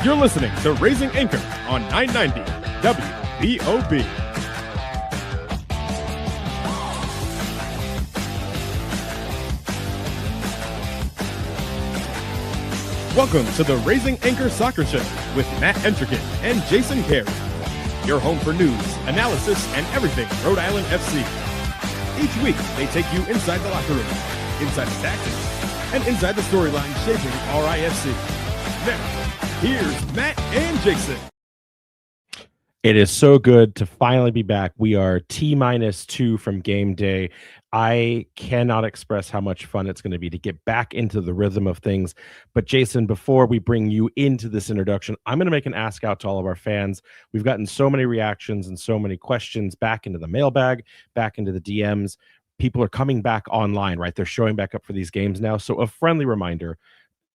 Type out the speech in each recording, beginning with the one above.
You're listening to Raising Anchor on 990 WBOB. Welcome to the Raising Anchor Soccer Show with Matt Entrican and Jason Carey. Your home for news, analysis, and everything Rhode Island FC. Each week, they take you inside the locker room, inside the tactics, and inside the storyline shaping RIFC. Now, here's Matt and Jason. It is so good to finally be back. We are T-2 from game day. I cannot express how much fun it's going to be to get back into the rhythm of things. But Jason, before we bring you into this introduction, I'm going to make an ask out to all of our fans. We've gotten so many reactions and so many questions back into the mailbag, back into the DMs. People are coming back online, right? They're showing back up for these games now. So a friendly reminder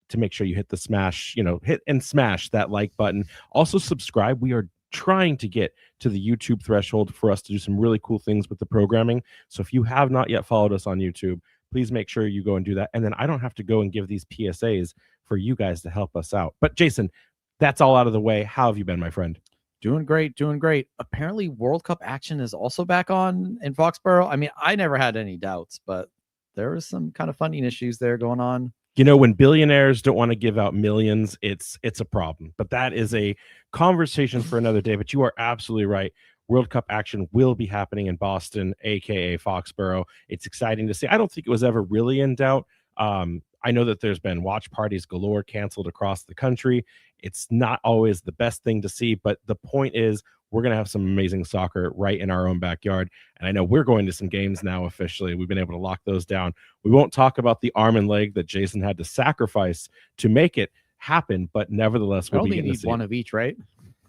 to make sure you hit the smash, hit and smash that like button. Also subscribe. We are trying to get to the YouTube threshold for us to do some really cool things with the programming. So if you have not yet followed us on YouTube, please make sure you go and do that. And then I don't have to go and give these PSAs for you guys to help us out. But Jason, that's all out of the way. How have you been, my friend? Doing great. Apparently World Cup action is also back on in Foxborough. I mean, I never had any doubts, but there was some kind of funding issues there going on. When billionaires don't want to give out millions, it's a problem. But that is a conversation for another day. But you are absolutely right. World Cup action will be happening in Boston, aka Foxborough. It's exciting to see. I don't think it was ever really in doubt. I know that there's been watch parties galore canceled across the country. It's not always the best thing to see, but the point is we're going to have some amazing soccer right in our own backyard. And I know we're going to some games now officially. We've been able to lock those down. We won't talk about the arm and leg that Jason had to sacrifice to make it happen, but nevertheless, we'll only be need one of each, right?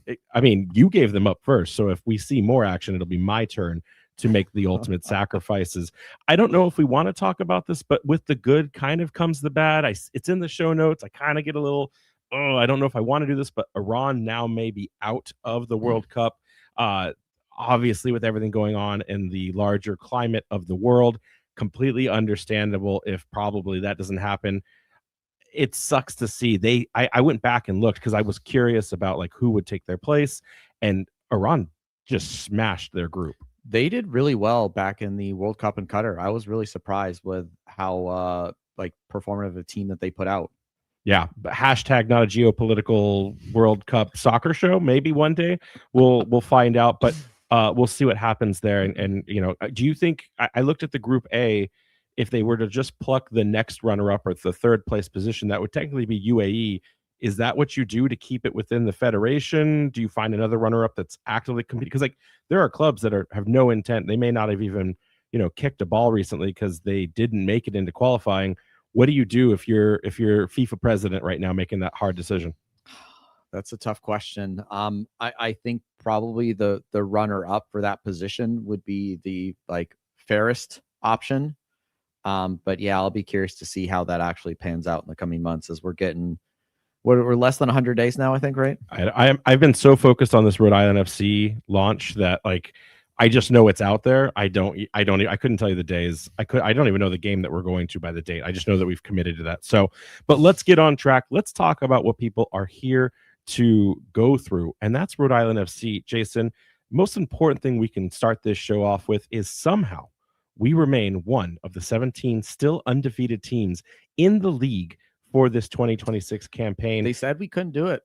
You gave them up first. So if we see more action, it'll be my turn to make the ultimate sacrifices. I don't know if we want to talk about this, but with the good kind of comes the bad. It's in the show notes. I kind of get a little, I don't know if I want to do this, but Iran now may be out of the World Cup. Obviously, with everything going on in the larger climate of the world, completely understandable if probably that doesn't happen. It sucks to see. I went back and looked because I was curious about like who would take their place, and Iran just smashed their group. They did really well back in the World Cup in Qatar. I was really surprised with how performative a team that they put out. Yeah, but hashtag not a geopolitical World Cup soccer show. Maybe one day we'll find out, but we'll see what happens there. And do you think I looked at the Group A? If they were to just pluck the next runner-up or the third place position, that would technically be UAE. Is that what you do to keep it within the federation? Do you find another runner-up that's actively competing? Because there are clubs that have no intent. They may not have even kicked a ball recently because they didn't make it into qualifying. What do you do if you're FIFA president right now making that hard decision? That's a tough question. I think probably the runner-up for that position would be the fairest option. But yeah, I'll be curious to see how that actually pans out in the coming months as we're getting. We're less than 100 days now, I think, right? I've been so focused on this Rhode Island FC launch that I just know it's out there. I couldn't tell you the days. I don't even know the game that we're going to by the date. I just know that we've committed to that. So, but let's get on track. Let's talk about what people are here to go through, and that's Rhode Island FC. Jason, most important thing we can start this show off with is somehow we remain one of the 17 still undefeated teams in the league for this 2026 campaign. They said we couldn't do it.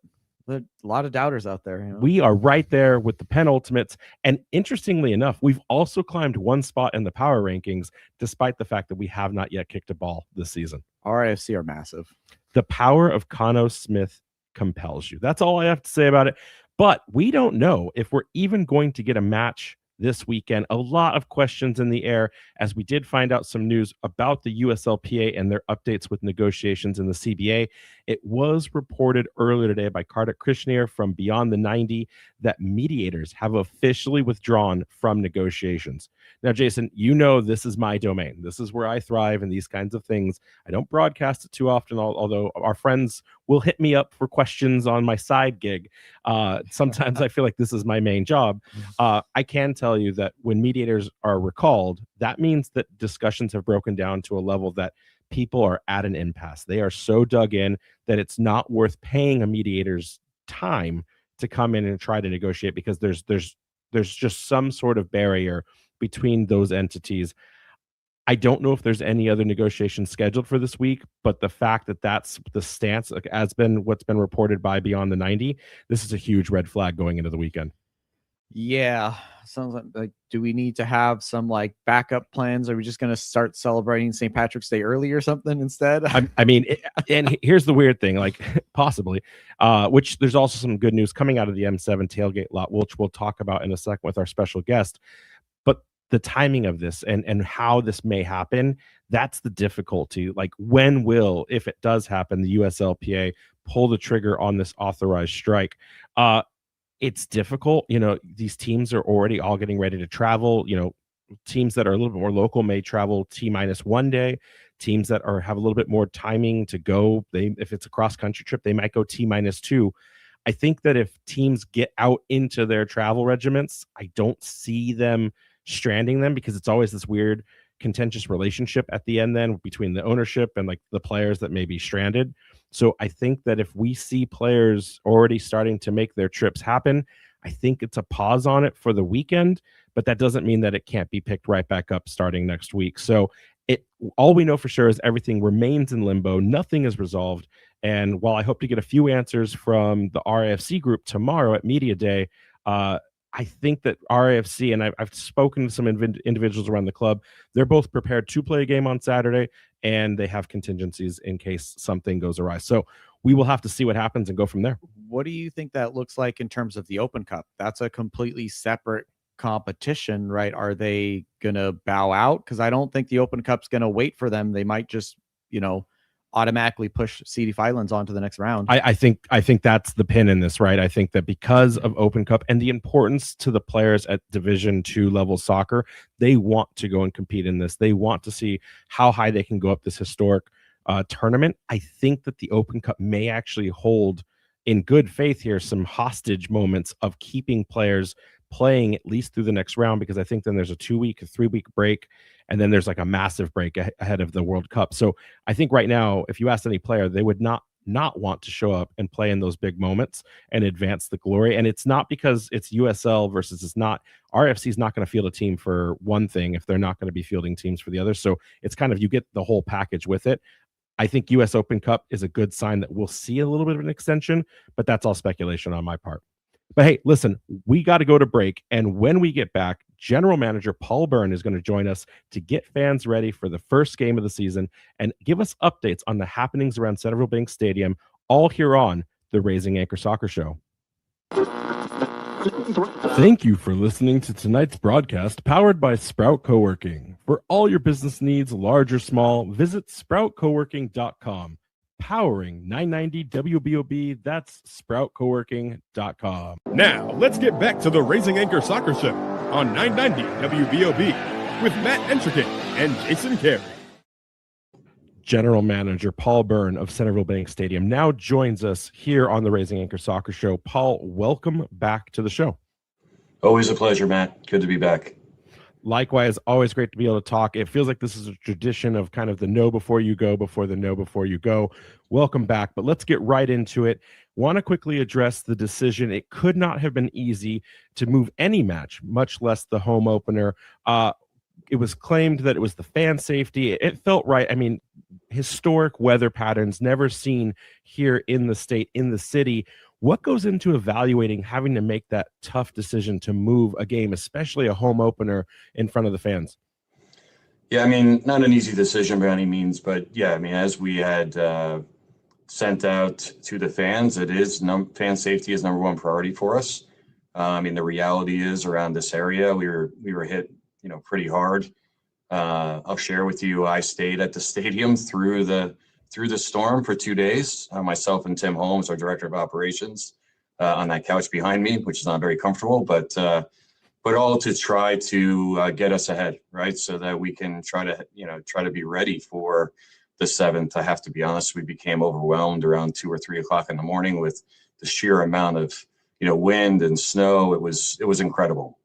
A lot of doubters out there. We are right there with the penultimates. And interestingly enough, we've also climbed one spot in the power rankings, despite the fact that we have not yet kicked a ball this season. RIFC are massive. The power of Cano Smith compels you. That's all I have to say about it. But we don't know if we're even going to get a match this weekend. A lot of questions in the air as we did find out some news about the USLPA and their updates with negotiations in the CBA. It was reported earlier today by Kartik Krishnaiyer from Beyond the 90 that mediators have officially withdrawn from negotiations. Now, Jason, this is my domain. This is where I thrive in these kinds of things. I don't broadcast it too often, although our friends will hit me up for questions on my side gig. Sometimes I feel like this is my main job. I can tell you that when mediators are recalled, that means that discussions have broken down to a level that people are at an impasse. They are so dug in that it's not worth paying a mediator's time to come in and try to negotiate, because there's just some sort of barrier between those entities. I don't know if there's any other negotiations scheduled for this week, but the fact that that's the stance, has been what's been reported by Beyond the 90, this is a huge red flag going into the weekend. Yeah, sounds like do we need to have some like backup plans? Are we just going to start celebrating St. Patrick's Day early or something instead? I mean, and here's the weird thing, like possibly, which there's also some good news coming out of the M7 tailgate lot, which we'll talk about in a second with our special guest. But the timing of this and how this may happen, that's the difficulty. Like, when will, if it does happen, the USLPA pull the trigger on this authorized strike? It's difficult. These teams are already all getting ready to travel. Teams that are a little bit more local may travel T-1 day. Teams that have a little bit more timing to go, if it's a cross-country trip, they might go T-2. I think that if teams get out into their travel regiments, I don't see them stranding them, because it's always this weird contentious relationship at the end then between the ownership and like the players that may be stranded. So I think that if we see players already starting to make their trips happen, I think it's a pause on it for the weekend, but that doesn't mean that it can't be picked right back up starting next week. So all we know for sure is everything remains in limbo. Nothing is resolved. And while I hope to get a few answers from the RIFC group tomorrow at Media Day, I think that RIFC, and I've spoken to some individuals around the club, they're both prepared to play a game on Saturday, and they have contingencies in case something goes awry. So we will have to see what happens and go from there. What do you think that looks like in terms of the Open Cup? That's a completely separate competition, right? Are they going to bow out? Because I don't think the Open Cup's going to wait for them. They might just, automatically push CD Islands on to the next round. I think that's the pin in this, right? I think that because of Open Cup and the importance to the players at Division II level soccer, they want to go and compete in this. They want to see how high they can go up this historic tournament. I think that the Open Cup may actually hold, in good faith here, some hostage moments of keeping players playing at least through the next round, because I think then there's a 2-week, 3-week break, and then there's like a massive break ahead of the World Cup. So I think right now, if you asked any player, they would not want to show up and play in those big moments and advance the glory. And it's not because it's USL versus it's not. RFC is not going to field a team for one thing if they're not going to be fielding teams for the other. So it's kind of, you get the whole package with it. I think US Open Cup is a good sign that we'll see a little bit of an extension, but that's all speculation on my part. But hey, listen, we got to go to break. And when we get back, General Manager Paul Byrne is going to join us to get fans ready for the first game of the season and give us updates on the happenings around Centreville Bank Stadium, all here on the Raising Anchor Soccer Show. Thank you for listening to tonight's broadcast, powered by Sprout Coworking. For all your business needs, large or small, visit sproutcoworking.com. Powering 990 WBOB, that's sproutcoworking.com. Now, let's get back to the Raising Anchor Soccer Show on 990 WBOB with Matt Entrican and Jason Carey. General Manager Paul Byrne of Centreville Bank Stadium now joins us here on the Raising Anchor Soccer Show. Paul, welcome back to the show. Always a pleasure, Matt. Good to be back. Likewise, always great to be able to talk. It feels like this is a tradition of kind of the know before you go, before the know before you go. Welcome back, but let's get right into it. Want to quickly address the decision. It could not have been easy to move any match, much less the home opener. It was claimed that it was the fan safety. It felt right. I mean, historic weather patterns never seen here in the state, in the city. What goes into evaluating having to make that tough decision to move a game, especially a home opener, in front of the fans? Yeah, I mean, not an easy decision by any means, but yeah, I mean, as we had sent out to the fans, it is fan safety is number one priority for us. I mean, the reality is around this area, we were hit, pretty hard. I'll share with you, I stayed at the stadium through the storm for 2 days. Myself and Tim Holmes, our director of operations, on that couch behind me, which is not very comfortable, but all to try to get us ahead, right? So that we can try to be ready for the 7th. I have to be honest, we became overwhelmed around 2 or 3 o'clock in the morning with the sheer amount of, wind and snow. It was incredible.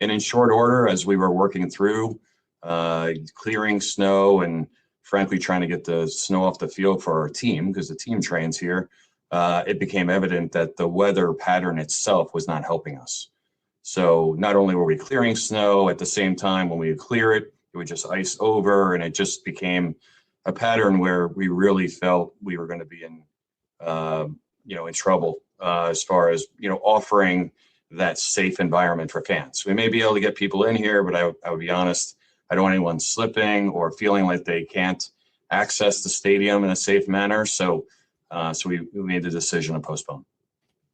And in short order, as we were working through clearing snow and frankly trying to get the snow off the field for our team, because the team trains here, it became evident that the weather pattern itself was not helping us. So not only were we clearing snow, at the same time, when we would clear it, it would just ice over, and it just became a pattern where we really felt we were going to be in trouble as far as, offering that safe environment for fans. We may be able to get people in here, but I would be honest, I don't want anyone slipping or feeling like they can't access the stadium in a safe manner. So we made the decision to postpone.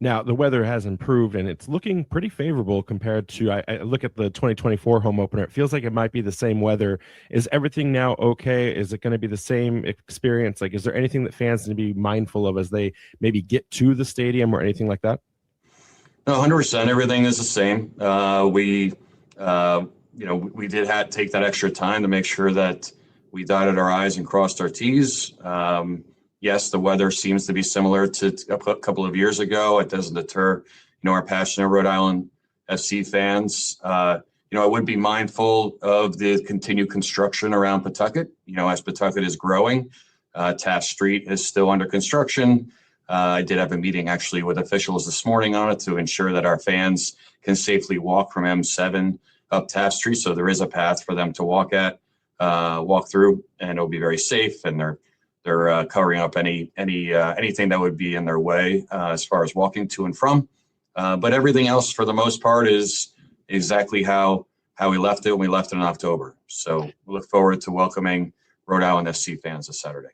Now, the weather has improved, and it's looking pretty favorable compared to, I look at the 2024 home opener. It feels like it might be the same weather. Is everything now okay? Is it going to be the same experience? Like, is there anything that fans need to be mindful of as they maybe get to the stadium or anything like that? No, 100%. Everything is the same. We did take that extra time to make sure that we dotted our I's and crossed our T's. Yes, the weather seems to be similar to a couple of years ago. It doesn't deter, our passionate Rhode Island FC fans. I would be mindful of the continued construction around Pawtucket. As Pawtucket is growing, Taft Street is still under construction. I did have a meeting actually with officials this morning on it to ensure that our fans can safely walk from M7 up Taft Street. So there is a path for them to walk through, and it'll be very safe. And they're covering up anything that would be in their way as far as walking to and from. But everything else, for the most part, is exactly how we left it when we left it in October. So we look forward to welcoming Rhode Island FC fans this Saturday.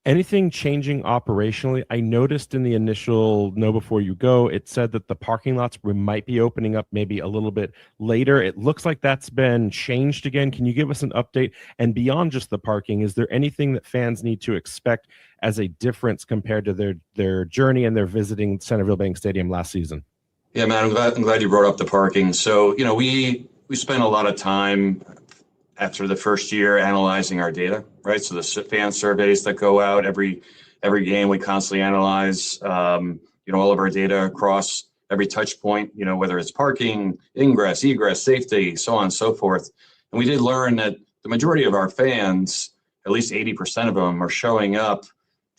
Anything changing operationally? I noticed in the initial Know Before You Go, it said that the parking lots might be opening up maybe a little bit later. It looks like that's been changed again. Can you give us an update? And beyond just the parking, is there anything that fans need to expect as a difference compared to their journey and their visiting Centreville Bank Stadium last season? Yeah, man, I'm glad you brought up the parking. So, we spent a lot of time after the first year analyzing our data, right? So the fan surveys that go out every game, we constantly analyze, all of our data across every touch point, whether it's parking, ingress, egress, safety, so on and so forth. And we did learn that the majority of our fans, at least 80% of them, are showing up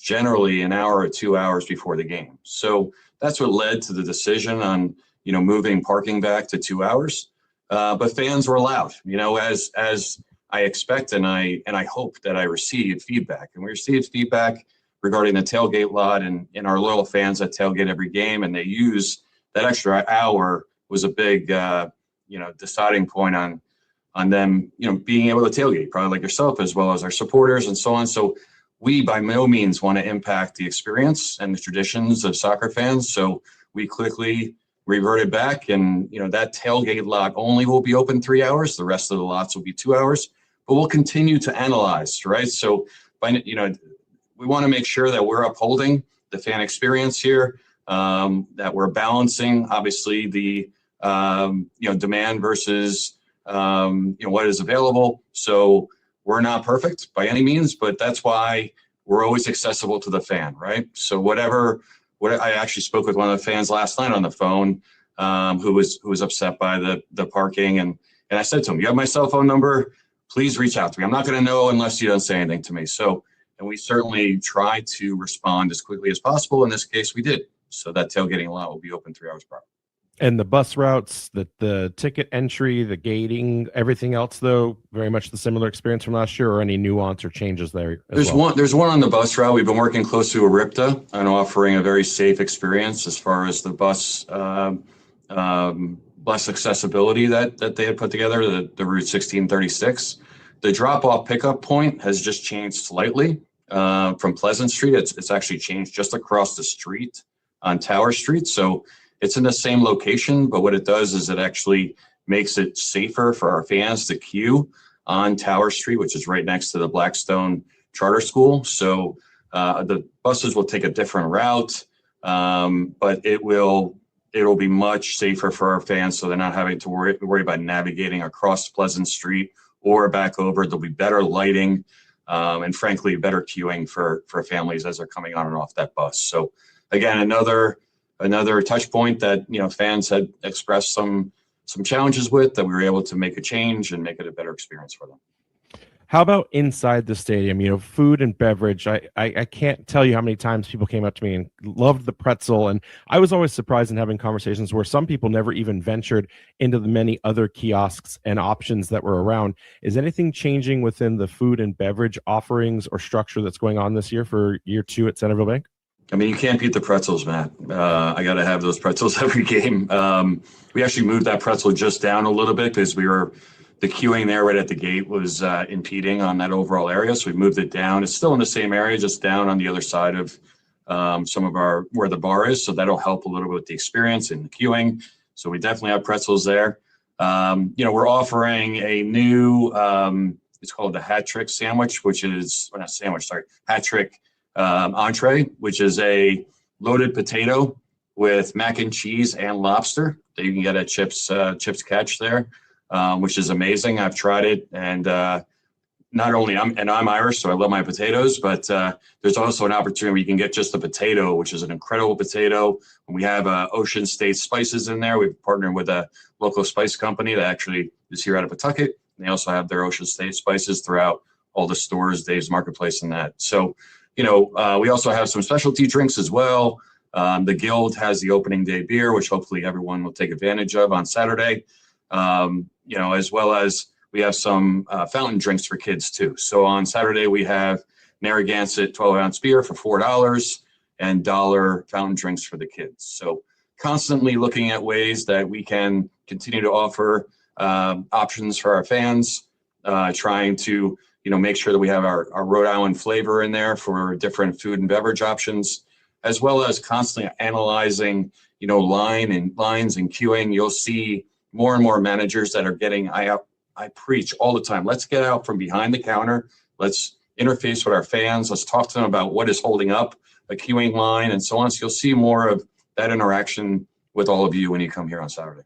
generally an hour or 2 hours before the game. So that's what led to the decision on, moving parking back to 2 hours. But fans were loud, as I expect, and I hope that I received feedback. And we received feedback regarding the tailgate lot and our loyal fans that tailgate every game, and they use that extra hour was a big, deciding point on them, being able to tailgate, probably like yourself, as well as our supporters and so on. So we by no means want to impact the experience and the traditions of soccer fans. So we quickly reverted back, and that tailgate lot only will be open 3 hours. The rest of the lots will be 2 hours, but we'll continue to analyze, right? So we want to make sure that we're upholding the fan experience here, that we're balancing obviously the demand versus what is available. So we're not perfect by any means, but that's why we're always accessible to the fan, right? So I actually spoke with one of the fans last night on the phone, who was upset by the parking, and I said to him, "You have my cell phone number. Please reach out to me. I'm not going to know unless you don't say anything to me." So, and we certainly try to respond as quickly as possible. In this case, we did. So that tailgating lot will be open 3 hours prior. And the bus routes, the ticket entry, the gating, everything else, though, very much the similar experience from last year, or any nuance or changes there? There's one on the bus route. We've been working closely with RIPTA on offering a very safe experience as far as the bus accessibility that they had put together, the Route 1636. The drop-off pickup point has just changed slightly from Pleasant Street. It's actually changed just across the street on Tower Street. So it's in the same location, but what it does is it actually makes it safer for our fans to queue on Tower Street, which is right next to the Blackstone Charter School. So the buses will take a different route, but it will be much safer for our fans, so they're not having to worry about navigating across Pleasant Street or back over. There'll be better lighting and frankly better queuing for families as they're coming on and off that bus. So again, another touch point that fans had expressed some challenges with, that we were able to make a change and make it a better experience for them. How about inside the stadium? You know, food and beverage. I can't tell you how many times people came up to me and loved the pretzel. And I was always surprised in having conversations where some people never even ventured into the many other kiosks and options that were around. Is anything changing within the food and beverage offerings or structure that's going on this year for year 2 at Centreville Bank? I mean, you can't beat the pretzels, Matt. I got to have those pretzels every game. We actually moved that pretzel just down a little bit because the queuing there right at the gate was impeding on that overall area. So we moved it down. It's still in the same area, just down on the other side of some of where the bar is. So that'll help a little bit with the experience and the queuing. So we definitely have pretzels there. We're offering a new, it's called the hat trick sandwich, which is, or not sandwich, sorry, hat trick entree, which is a loaded potato with mac and cheese and lobster that you can get at Chips Catch there. Which is amazing. I've tried it, and not only I'm Irish, so I love my potatoes, but there's also an opportunity where you can get just the potato, which is an incredible potato. And we have Ocean State spices in there. We've partnered with a local spice company that actually is here out of Pawtucket. And they also have their Ocean State spices throughout all the stores, Dave's Marketplace, and that. So, we also have some specialty drinks as well. The Guild has the opening day beer, which hopefully everyone will take advantage of on Saturday. As well as we have some fountain drinks for kids too. So on Saturday we have Narragansett 12-ounce beer for $4 and $1 fountain drinks for the kids. So constantly looking at ways that we can continue to offer options for our fans, trying to make sure that we have our Rhode Island flavor in there for different food and beverage options, as well as constantly analyzing lines and queuing. You'll see more and more managers that are getting, I preach all the time, let's get out from behind the counter. Let's interface with our fans. Let's talk to them about what is holding up a queuing line and so on. So you'll see more of that interaction with all of you when you come here on Saturday.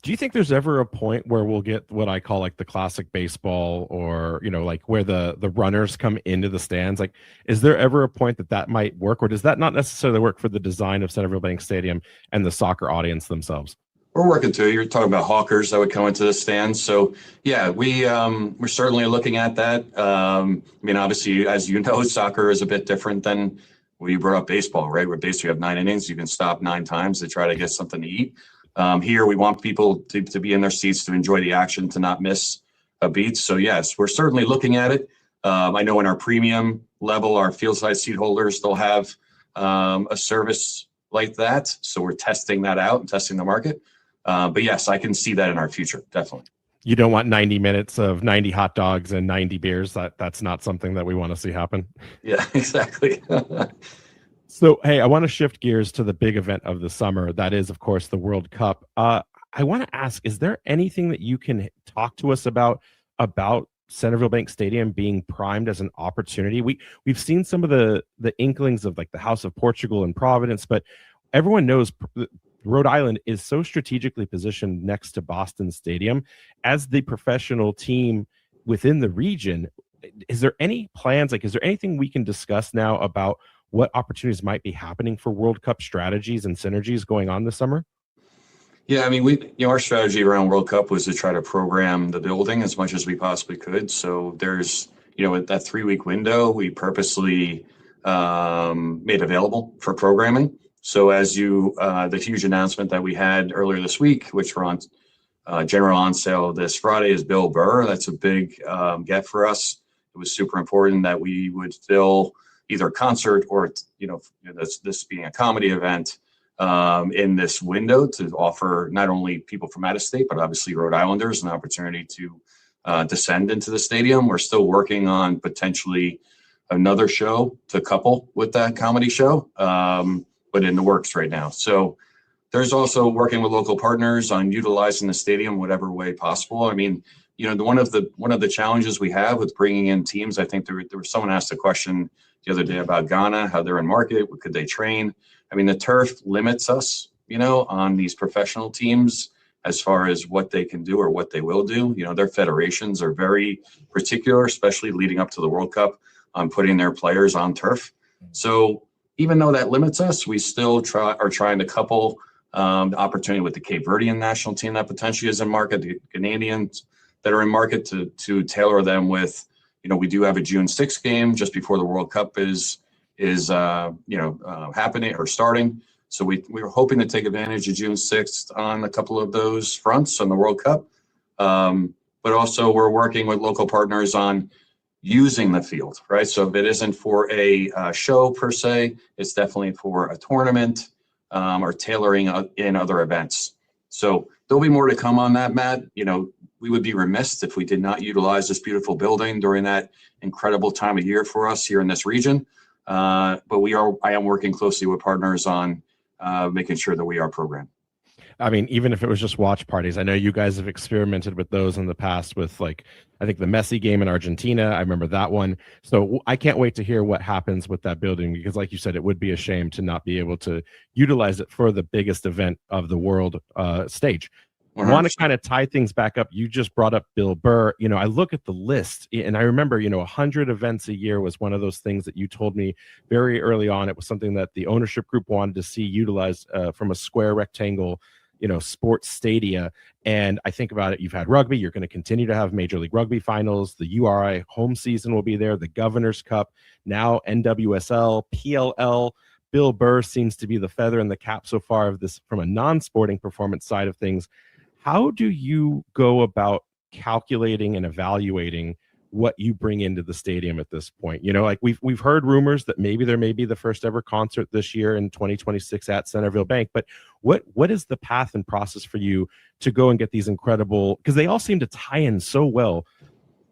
Do you think there's ever a point where we'll get what I call like the classic baseball, or, like where the runners come into the stands? Like, is there ever a point that might work, or does that not necessarily work for the design of Centreville Bank Stadium and the soccer audience themselves? We're working too. You're talking about hawkers that would come into the stands. So yeah, we're certainly looking at that. Obviously, as you know, soccer is a bit different than we brought up baseball, right? Where basically you have 9 innings, you can stop 9 times to try to get something to eat. Here, we want people to be in their seats to enjoy the action, to not miss a beat. So yes, we're certainly looking at it. I know in our premium level, our field side seat holders, they'll have a service like that. So we're testing that out and testing the market. But yes, I can see that in our future, definitely. You don't want 90 minutes of 90 hot dogs and 90 beers. That's not something that we want to see happen. Yeah, exactly. So, hey, I want to shift gears to the big event of the summer. That is, of course, the World Cup. I want to ask, is there anything that you can talk to us about Centreville Bank Stadium being primed as an opportunity? We've seen some of the inklings of like the House of Portugal and Providence, but everyone knows Rhode Island is so strategically positioned next to Boston Stadium as the professional team within the region. Is there any plans? Is there anything we can discuss now about what opportunities might be happening for World Cup strategies and synergies going on this summer? Yeah, our strategy around World Cup was to try to program the building as much as we possibly could. So there's, that 3-week window, we purposely made available for programming. So as the huge announcement that we had earlier this week, which we're on general on sale this Friday, is Bill Burr. That's a big get for us. It was super important that we would fill either a concert or, this being a comedy event in this window to offer not only people from out of state, but obviously Rhode Islanders an opportunity to descend into the stadium. We're still working on potentially another show to couple with that comedy show, but in the works right now. So there's also working with local partners on utilizing the stadium whatever way possible. One of the challenges we have with bringing in teams, I think there was someone asked a question the other day about Ghana, how they're in market, what could they train? The turf limits us, on these professional teams as far as what they can do or what they will do. Their federations are very particular, especially leading up to the World Cup, on putting their players on turf. So even though that limits us, we still are trying to couple the opportunity with the Cape Verdean national team that potentially is in market, the Canadians that are in market, to tailor them with we do have a June 6th game just before the World Cup is happening or starting. So we were hoping to take advantage of June 6th on a couple of those fronts on the World Cup. But also we're working with local partners on using the field, right? So if it isn't for a show per se, it's definitely for a tournament or tailoring in other events. So there'll be more to come on that, Matt. We would be remiss if we did not utilize this beautiful building during that incredible time of year for us here in this region. But I am working closely with partners on making sure that we are programmed. I mean, even if it was just watch parties, I know you guys have experimented with those in the past with, like, I think the Messi game in Argentina. I remember that one. So I can't wait to hear what happens with that building, because like you said, it would be a shame to not be able to utilize it for the biggest event of the world stage. 100%. I want to kind of tie things back up. You just brought up Bill Burr. I look at the list and I remember, 100 events a year was one of those things that you told me very early on. It was something that the ownership group wanted to see utilized from a square rectangle, sports stadia. And I think about it, you've had rugby, you're going to continue to have Major League Rugby finals, the URI home season will be there, the Governor's Cup, now NWSL, PLL. Bill Burr seems to be the feather in the cap so far of this from a non-sporting performance side of things. How do you go about calculating and evaluating what you bring into the stadium at this point? Like we've heard rumors that maybe there may be the first ever concert this year in 2026 at Centreville Bank, but what is the path and process for you to go and get these incredible, because they all seem to tie in so well.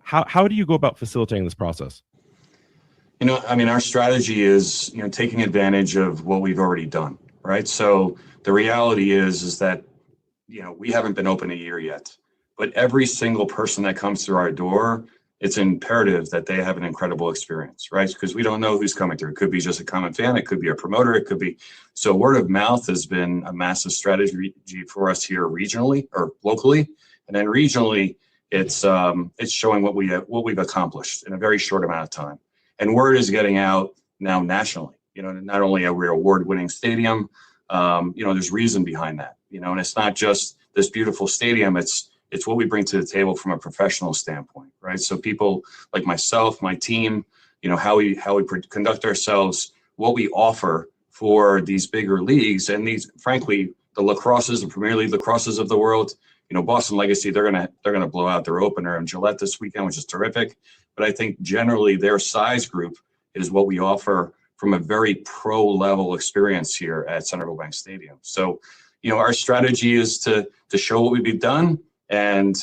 How do you go about facilitating this process? Our strategy is, taking advantage of what we've already done, right? So the reality is that, we haven't been open a year yet, but every single person that comes through our door, it's imperative that they have an incredible experience, right? Because we don't know who's coming through. It could be just a common fan. It could be a promoter. It could be. So word of mouth has been a massive strategy for us here regionally or locally. And then regionally, it's showing what we've accomplished in a very short amount of time. And word is getting out now nationally. Not only are we an award-winning stadium, there's reason behind that. And it's not just this beautiful stadium. It's what we bring to the table from a professional standpoint, right? So people like myself, my team, how we conduct ourselves, what we offer for these bigger leagues, and these, frankly, the lacrosses, the Premier League lacrosses of the world. Boston Legacy, they're gonna blow out their opener in Gillette this weekend, which is terrific. But I think generally their size group is what we offer from a very pro level experience here at Centreville Bank Stadium. So, our strategy is to show what we've done and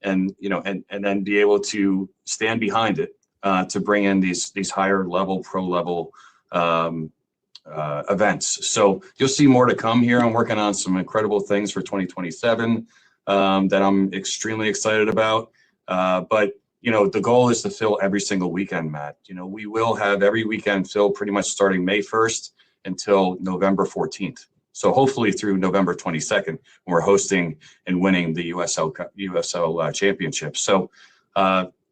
then be able to stand behind it to bring in these higher level, pro level events. So you'll see more to come here. I'm working on some incredible things for 2027 that I'm extremely excited about. But the goal is to fill every single weekend, Matt. We will have every weekend filled pretty much starting May 1st until November 14th. So hopefully through November 22nd, we're hosting and winning the USL championship. So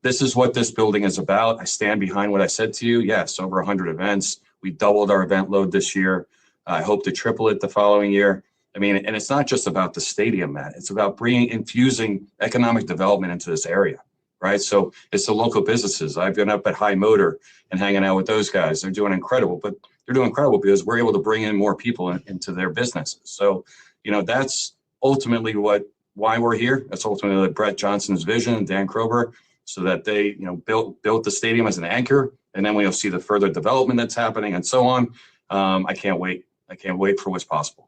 this is what this building is about. I stand behind what I said to you. Yes, over 100 events. We doubled our event load this year. I hope to triple it the following year. And it's not just about the stadium, Matt. It's about infusing economic development into this area, right? So it's the local businesses. I've been up at High Motor and hanging out with those guys. They're doing incredible, but they're doing incredible because we're able to bring in more people into their businesses. So, that's ultimately why we're here. That's ultimately Brett Johnson's vision and Dan Krober, so that they, built the stadium as an anchor, and then we'll see the further development that's happening and so on. I can't wait. I can't wait for what's possible.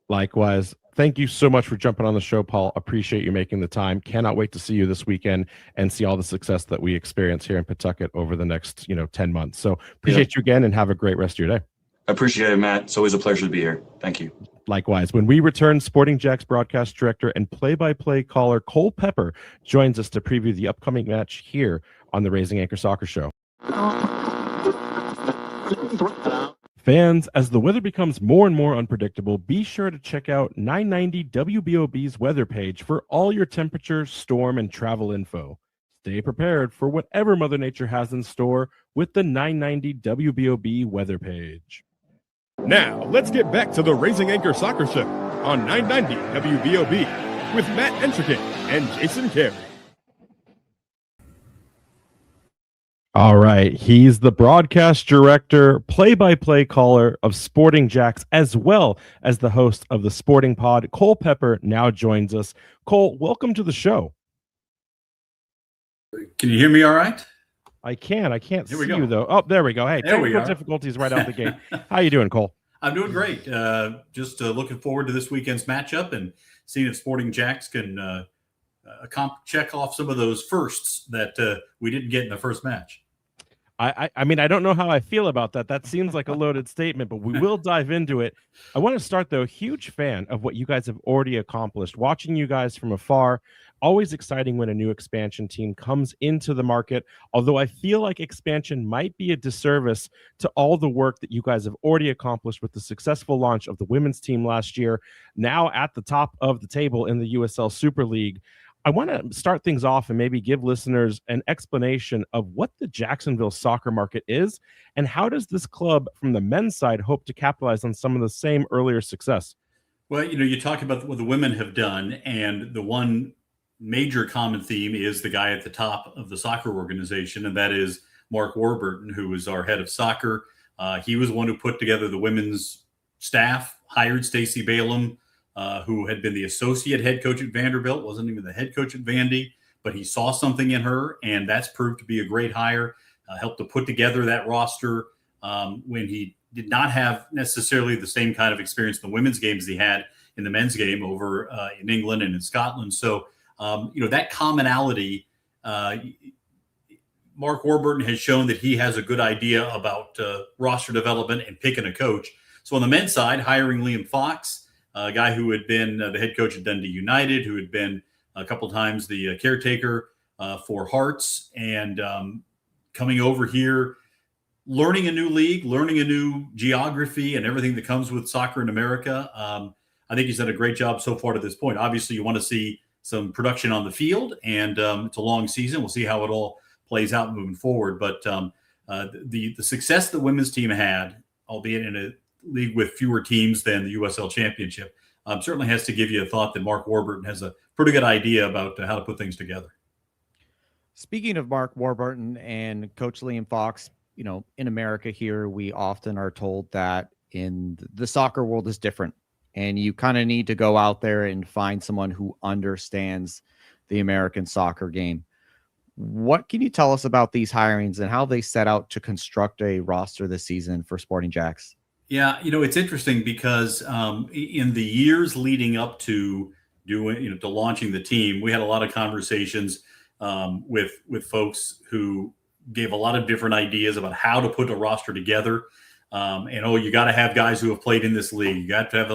Likewise. Thank you so much for jumping on the show, Paul. Appreciate you making the time. Cannot wait to see you this weekend and see all the success that we experience here in Pawtucket over the next, 10 months. So appreciate you again and have a great rest of your day. I appreciate it, Matt. It's always a pleasure to be here. Thank you. Likewise. When we return, Sporting Jax Broadcast Director and play-by-play caller Cole Pepper joins us to preview the upcoming match here on the Raising Anchor Soccer Show. Fans, as the weather becomes more and more unpredictable, be sure to check out 990 WBOB's weather page for all your temperature, storm, and travel info. Stay prepared for whatever Mother Nature has in store with the 990 WBOB weather page. Now, let's get back to the Raising Anchor Soccer Show on 990 WBOB with Matt Entrican and Jason Carey. All right. He's the broadcast director, play-by-play caller of Sporting Jax, as well as the host of the Sporting Pod. Cole Pepper now joins us. Cole, welcome to the show. Can you hear me all right? I can. I can't Here see we go. you, though. Oh, there we go. Hey, There we technical are. difficulties right out the gate. How you doing, Cole? I'm doing great. Just looking forward to this weekend's matchup and seeing if Sporting Jax can check off some of those firsts that we didn't get in the first match. I mean, I don't know how I feel about that. That seems like a loaded statement, but we will dive into it. I want to start, though, huge fan of what you guys have already accomplished. Watching you guys from afar, always exciting when a new expansion team comes into the market, although I feel like expansion might be a disservice to all the work that you guys have already accomplished with the successful launch of the women's team last year, now at the top of the table in the USL Super League. I want to start things off and maybe give listeners an explanation of what the Jacksonville soccer market is and how does this club from the men's side hope to capitalize on some of the same earlier success? Well, you talk about what the women have done, and the one major common theme is the guy at the top of the soccer organization, and that is Mark Warburton, who is our head of soccer. He was the one who put together the women's staff, hired Stacey Balaam, who had been the associate head coach at Vanderbilt, wasn't even the head coach at Vandy, but he saw something in her, and that's proved to be a great hire. Helped to put together that roster when he did not have necessarily the same kind of experience in the women's game as he had in the men's game over in England and in Scotland. So, that commonality, Mark Warburton has shown that he has a good idea about roster development and picking a coach. So on the men's side, hiring Liam Fox, a guy who had been the head coach at Dundee United, who had been a couple times the caretaker for Hearts, and coming over here, learning a new league, learning a new geography and everything that comes with soccer in America. I think he's done a great job so far to this point. Obviously, you want to see some production on the field, and it's a long season. We'll see how it all plays out moving forward. But the success the women's team had, albeit in a league with fewer teams than the USL Championship, certainly has to give you a thought that Mark Warburton has a pretty good idea about how to put things together. Speaking of Mark Warburton and Coach Liam Fox, in America here, we often are told that in the soccer world is different, and you kind of need to go out there and find someone who understands the American soccer game. What can you tell us about these hirings and how they set out to construct a roster this season for Sporting Jax? Yeah, it's interesting because in the years leading up to to launching the team, we had a lot of conversations with folks who gave a lot of different ideas about how to put a roster together. You got to have guys who have played in this league. You got to have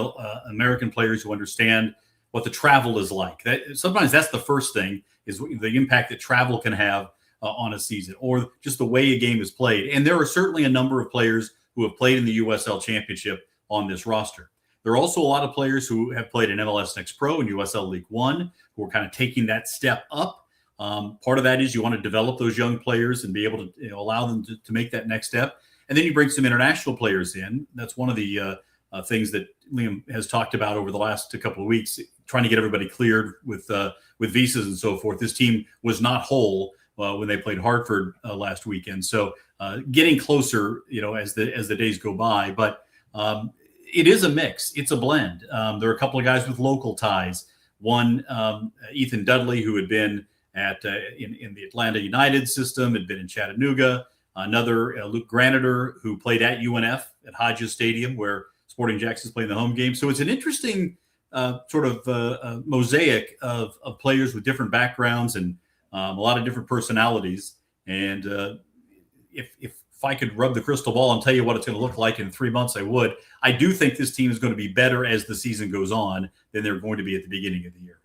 American players who understand what the travel is like. Sometimes that's the first thing, is the impact that travel can have on a season, or just the way a game is played. And there are certainly a number of players who have played in the USL Championship on this roster. There are also a lot of players who have played in MLS Next Pro and USL League One, who are kind of taking that step up. Part of that is you want to develop those young players and be able to allow them to make that next step. And then you bring some international players in. That's one of the things that Liam has talked about over the last couple of weeks, trying to get everybody cleared with visas and so forth. This team was not whole when they played Hartford last weekend. So getting closer, as the days go by. But it is a mix. It's a blend. There are a couple of guys with local ties. One, Ethan Dudley, who had been at in the Atlanta United system, had been in Chattanooga. Another, Luke Graniter, who played at UNF at Hodges Stadium, where Sporting Jax is playing the home game. So it's an interesting mosaic of players with different backgrounds and a lot of different personalities. And if I could rub the crystal ball and tell you what it's going to look like in 3 months, I would. I do think this team is going to be better as the season goes on than they're going to be at the beginning of the year.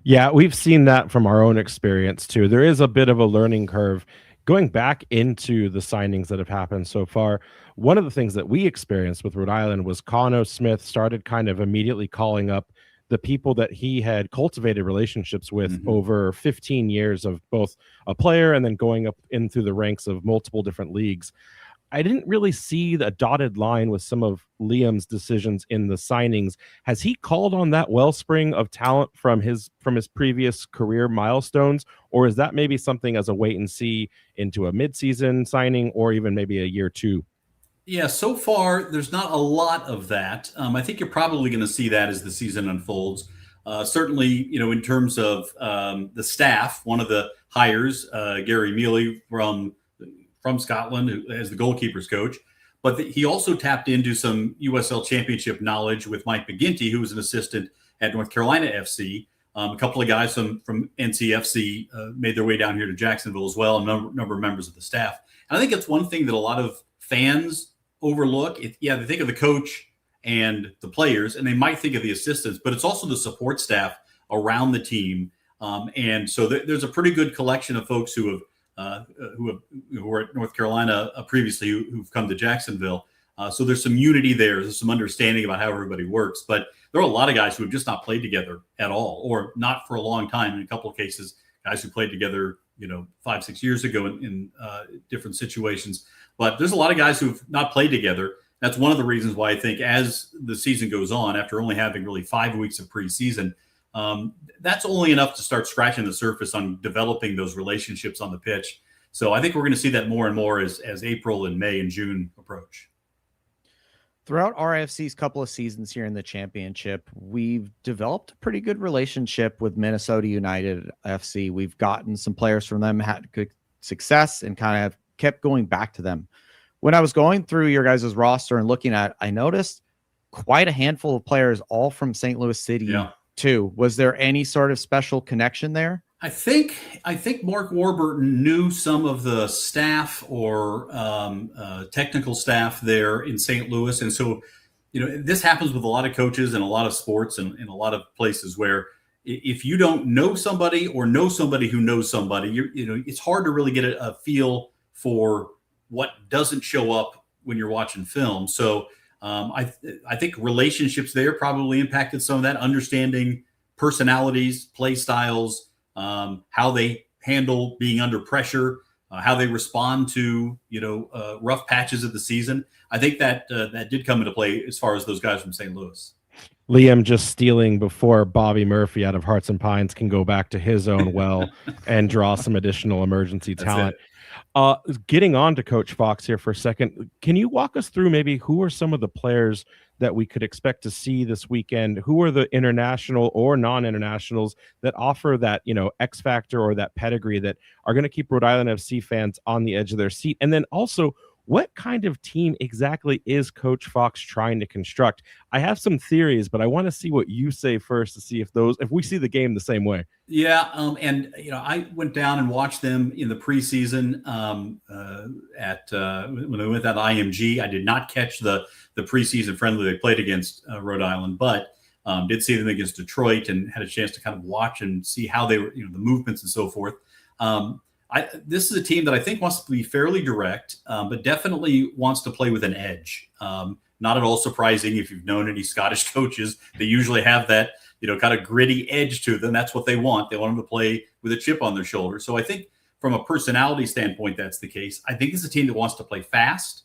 Yeah, we've seen that from our own experience, too. There is a bit of a learning curve. Going back into the signings that have happened so far, one of the things that we experienced with Rhode Island was Connor Smith started kind of immediately calling up the people that he had cultivated relationships with over 15 years of both a player and then going up in through the ranks of multiple different leagues. I didn't really see the dotted line with some of Liam's decisions in the signings. Has he called on that wellspring of talent from his previous career milestones, or is that maybe something as a wait and see into a midseason signing or even maybe a year two? Yeah, so far there's not a lot of that. I think you're probably going to see that as the season unfolds. Certainly, in terms of the staff, one of the hires, Gary Mealy from Scotland, who as the goalkeepers coach, but he also tapped into some USL Championship knowledge with Mike McGinty, who was an assistant at North Carolina FC. A couple of guys from NCFC made their way down here to Jacksonville as well, a number of members of the staff. And I think it's one thing that a lot of fans overlook. They think of the coach and the players, and they might think of the assistants, but it's also the support staff around the team. And so there's a pretty good collection of folks who were at North Carolina previously who've come to Jacksonville. So there's some unity there. There's some understanding about how everybody works. But there are a lot of guys who have just not played together at all, or not for a long time. In a couple of cases, guys who played together, 5-6 years ago in different situations. But there's a lot of guys who've not played together. That's one of the reasons why I think as the season goes on, after only having really 5 weeks of preseason, that's only enough to start scratching the surface on developing those relationships on the pitch. So I think we're going to see that more and more as April and May and June approach. Throughout RIFC's couple of seasons here in the championship, we've developed a pretty good relationship with Minnesota United FC. We've gotten some players from them, had good success, and kind of kept going back to them. When I was going through your guys' roster and looking at, I noticed quite a handful of players, all from St. Louis City too. Was there any sort of special connection there? I think Mark Warburton knew some of the staff or technical staff there in St. Louis. And so, this happens with a lot of coaches and a lot of sports and in a lot of places where if you don't know somebody or know somebody who knows somebody, it's hard to really get a feel for what doesn't show up when you're watching film. So I think relationships there probably impacted some of that, understanding personalities, play styles, how they handle being under pressure, how they respond to, rough patches of the season. I think that did come into play as far as those guys from St. Louis. Liam just stealing before Bobby Murphy out of Hearts and Pines can go back to his own well and draw some additional emergency talent. Getting on to Coach Fox here for a second, can you walk us through maybe who are some of the players that we could expect to see this weekend? Who are the international or non-internationals that offer that, X factor or that pedigree that are going to keep Rhode Island FC fans on the edge of their seat? And then also, what kind of team exactly is Coach Fox trying to construct? I have some theories, but I want to see what you say first to see if we see the game the same way. Yeah, and I went down and watched them in the preseason when they went at IMG. I did not catch the preseason friendly they played against Rhode Island, but did see them against Detroit and had a chance to kind of watch and see how they were, the movements and so forth. This is a team that I think wants to be fairly direct, but definitely wants to play with an edge. Not at all surprising if you've known any Scottish coaches. They usually have that, kind of gritty edge to them. That's what they want. They want them to play with a chip on their shoulder. So I think from a personality standpoint, that's the case. I think it's a team that wants to play fast.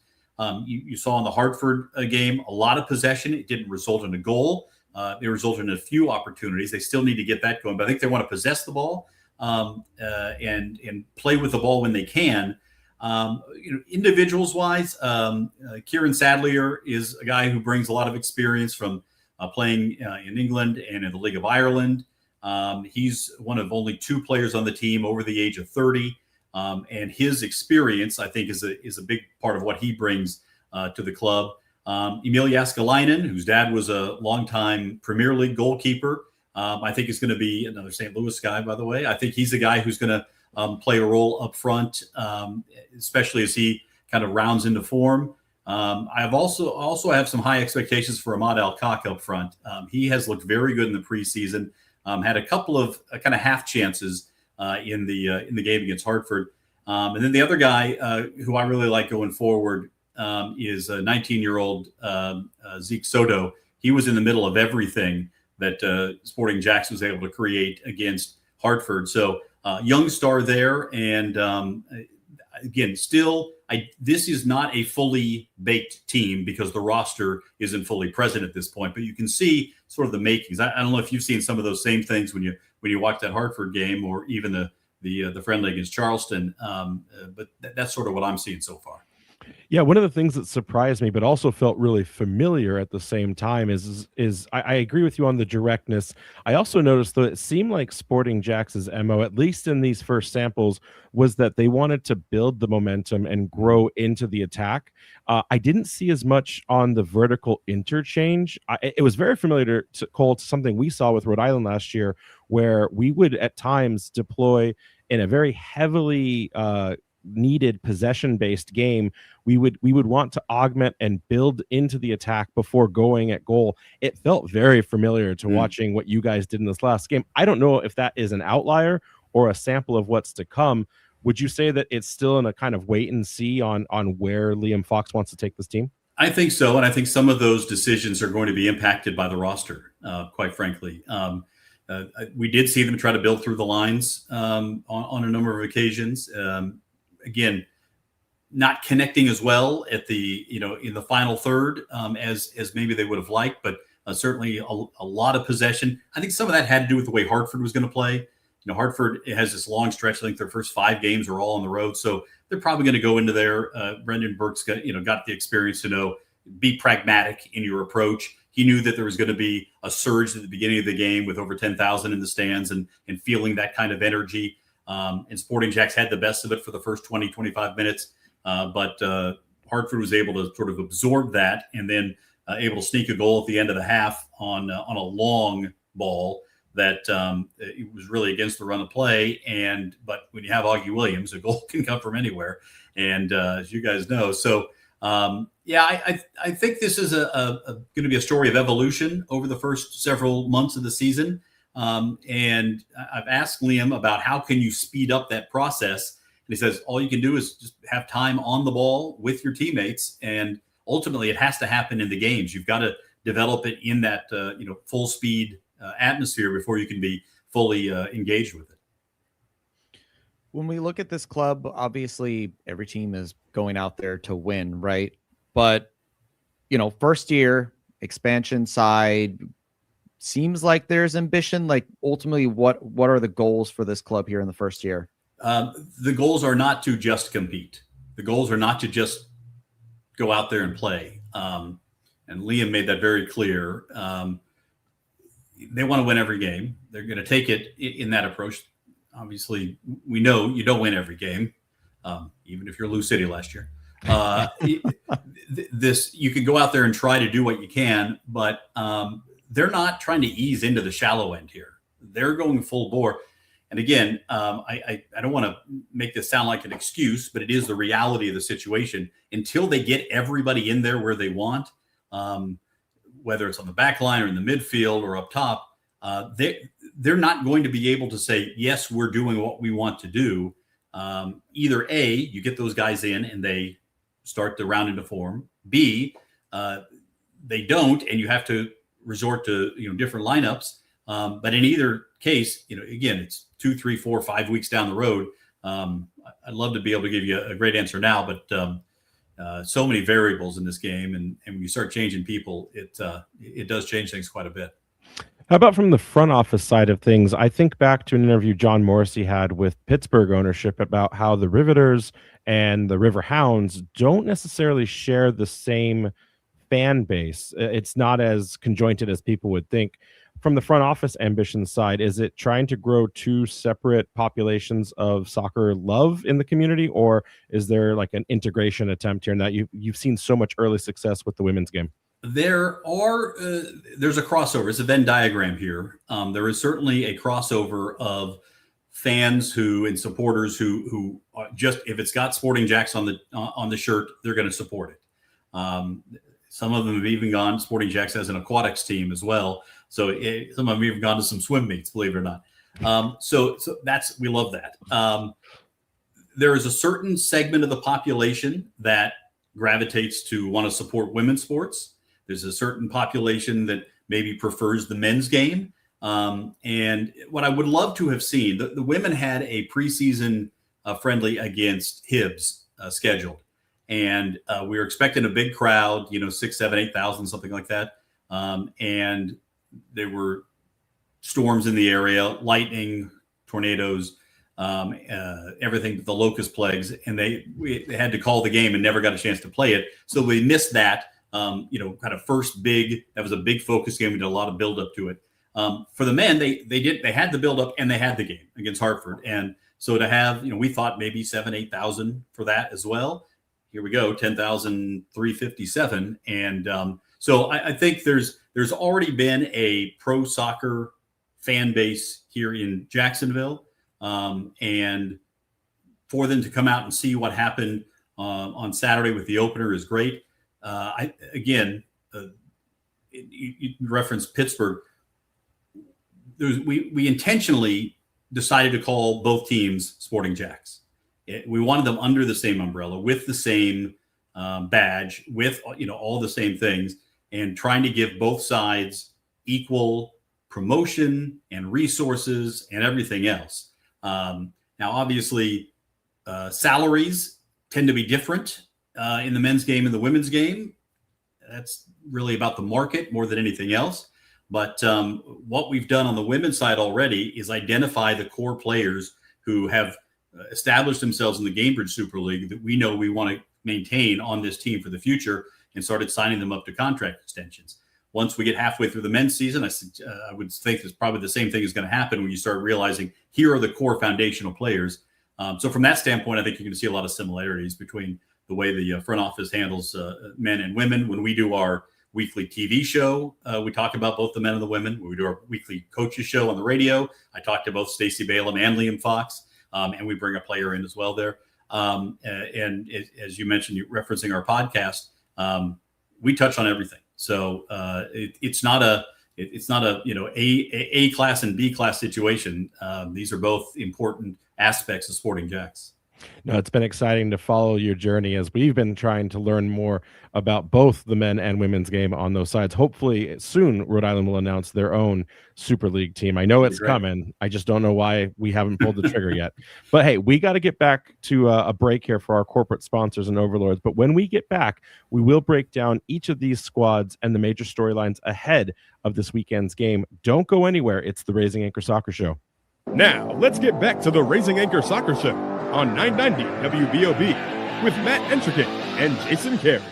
You saw in the Hartford game, a lot of possession. It didn't result in a goal. It resulted in a few opportunities. They still need to get that going, but I think they want to possess the ball. And play with the ball when they can. Individuals wise, Kieran Sadlier is a guy who brings a lot of experience from playing in England and in the League of Ireland. He's one of only 2 players on the team over the age of 30. And his experience, I think, is a big part of what he brings to the club. Emil Jaskalainen, whose dad was a longtime Premier League goalkeeper, I think is going to be another St. Louis guy, by the way. I think he's a guy who's going to play a role up front, especially as he kind of rounds into form. I've also have some high expectations for Ahmad Alcock up front. He has looked very good in the preseason. Had a couple of kind of half chances in the game against Hartford. And then the other guy who I really like going forward is a 19-year-old Zeke Soto. He was in the middle of everything that Sporting Jax was able to create against Hartford. So young star there. And again, still this is not a fully baked team because the roster isn't fully present at this point, but you can see sort of the makings. I don't know if you've seen some of those same things when you watch that Hartford game or even the friendly against Charleston. But that's sort of what I'm seeing so far. Yeah, one of the things that surprised me, but also felt really familiar at the same time, is I agree with you on the directness. I also noticed that it seemed like Sporting Jax's MO, at least in these first samples, was that they wanted to build the momentum and grow into the attack. I didn't see as much on the vertical interchange. It was very familiar to Cole, to something we saw with Rhode Island last year, where we would at times deploy in a very heavily needed possession-based game. We would want to augment and build into the attack before going at goal. It felt very familiar to watching what you guys did in this last game. I don't know if that is an outlier or a sample of what's to come. Would you say that it's still in a kind of wait and see on where Liam Fox wants to take this team? I think so, and I think some of those decisions are going to be impacted by the roster, quite frankly. We did see them try to build through the lines on a number of occasions. Again, not connecting as well at the, in the final third as maybe they would have liked, but certainly a lot of possession. I think some of that had to do with the way Hartford was going to play. Hartford has this long stretch. I think their first 5 games are all on the road, so they're probably going to go into there. Brendan Burke's got the experience to know, be pragmatic in your approach. He knew that there was going to be a surge at the beginning of the game with over 10,000 in the stands and feeling that kind of energy. And Sporting Jax had the best of it for the first 20, 25 minutes. But Hartford was able to sort of absorb that and then able to sneak a goal at the end of the half on a long ball that it was really against the run of play. But when you have Augie Williams, a goal can come from anywhere. And as you guys know, so I think this is going to be a story of evolution over the first several months of the season. And I've asked Liam about how can you speed up that process. And he says, all you can do is just have time on the ball with your teammates. And ultimately it has to happen in the games. You've got to develop it in that, full speed atmosphere before you can be fully engaged with it. When we look at this club, obviously every team is going out there to win, right? But, first year expansion side, seems like there's ambition. Like ultimately, what are the goals for this club here in the first year? The goals are not to just compete. The goals are not to just go out there and play. And Liam made that very clear. They want to win every game. They're going to take it in that approach. Obviously, we know you don't win every game, even if you're Lou City last year. You can go out there and try to do what you can, but they're not trying to ease into the shallow end here. They're going full bore. And again, I don't want to make this sound like an excuse, but it is the reality of the situation. Until they get everybody in there where they want, whether it's on the back line or in the midfield or up top, they're not going to be able to say, yes, we're doing what we want to do. Either A, you get those guys in and they start to round into form. B, they don't, and you have to resort to different lineups. But in either case, again, it's 2, 3, 4, 5 weeks down the road. I'd love to be able to give you a great answer now, but so many variables in this game, and when you start changing people, it does change things quite a bit. How about from the front office side of things? I think back to an interview John Morrissey had with Pittsburgh ownership about how the Riveters and the River Hounds don't necessarily share the same fan base. It's not as conjointed as people would think. From the front office ambition side, is it trying to grow 2 separate populations of soccer love in the community, or is there like an integration attempt here in that you've seen so much early success with the women's game? There's a crossover. It's a Venn diagram here. There is certainly a crossover of fans and supporters who just, if it's got Sporting Jax on the shirt, they're going to support it. Some of them have even gone. Sporting Jax as an aquatics team as well. So some of them have even gone to some swim meets, believe it or not. So we love that. There is a certain segment of the population that gravitates to want to support women's sports. There's a certain population that maybe prefers the men's game. And what I would love to have seen, the women had a preseason friendly against Hibs scheduled. And we were expecting a big crowd, 6, 7, 8,000, something like that. And there were storms in the area, lightning, tornadoes, everything, the locust plagues, and they had to call the game and never got a chance to play it. So we missed that, kind of first that was a big focus game. We did a lot of build up to it. For the men, they had the build up and they had the game against Hartford. And so to have, we thought maybe 7,000, 8,000 for that as well. Here we go, 10,357. And so I think there's already been a pro soccer fan base here in Jacksonville. And for them to come out and see what happened on Saturday with the opener is great. You referenced Pittsburgh. We intentionally decided to call both teams Sporting Jax. We wanted them under the same umbrella with the same badge, with all the same things, and trying to give both sides equal promotion and resources and everything else. Now, obviously, salaries tend to be different in the men's game and the women's game. That's really about the market more than anything else. But what we've done on the women's side already is identify the core players who have established themselves in the Gamebridge Super League that we know we want to maintain on this team for the future, and started signing them up to contract extensions. Once we get halfway through the men's season, I would think that's probably the same thing is going to happen when you start realizing here are the core foundational players. So from that standpoint, I think you're going to see a lot of similarities between the way the front office handles men and women. When we do our weekly TV show, we talk about both the men and the women. When we do our weekly coaches show on the radio, I talk to both Stacey Balaam and Liam Fox, and we bring a player in as well there. And as you mentioned, referencing our podcast, we touch on everything. So it's not a A class and B class situation. These are both important aspects of Sporting Jax. No, it's been exciting to follow your journey as we've been trying to learn more about both the men and women's game on those sides. Hopefully soon Rhode Island will announce their own Super League team. I know it's coming. I just don't know why we haven't pulled the trigger yet. But hey, we got to get back to a break here for our corporate sponsors and overlords. But when we get back, we will break down each of these squads and the major storylines ahead of this weekend's game. Don't go anywhere. It's the Raising Anchor Soccer Show. Now, let's get back to the Raising Anchor Soccer Show on 990 WBOB with Matt Entrickett and Jason Carey.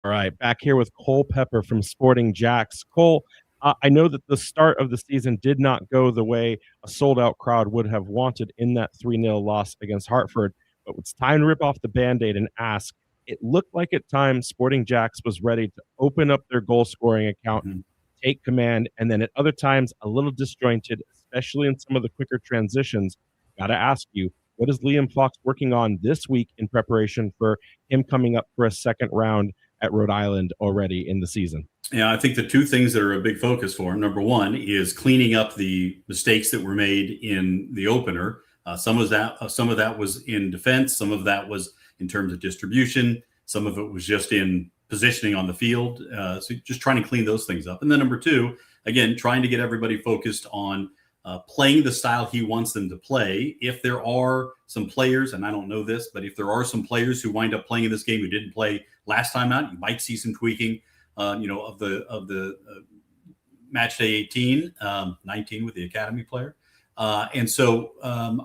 All right, back here with Cole Pepper from Sporting Jax. Cole, I know that the start of the season did not go the way a sold-out crowd would have wanted in that 3-0 loss against Hartford, but it's time to rip off the Band-Aid and ask, it looked like at times Sporting Jax was ready to open up their goal-scoring account, take command, and then at other times a little disjointed, especially in some of the quicker transitions. Got to ask you, what is Liam Fox working on this week in preparation for him coming up for a second round at Rhode Island already in the season? Yeah, I think the two things that are a big focus for him, number one, is cleaning up the mistakes that were made in the opener. Some of that was in defense. Some of that was in terms of distribution. Some of it was just in positioning on the field. So just trying to clean those things up. And then number two, again, trying to get everybody focused on playing the style he wants them to play. If there are some players, and I don't know this, but if there are some players who wind up playing in this game who didn't play last time out, you might see some tweaking, of the match day 18, 19 with the academy player. And so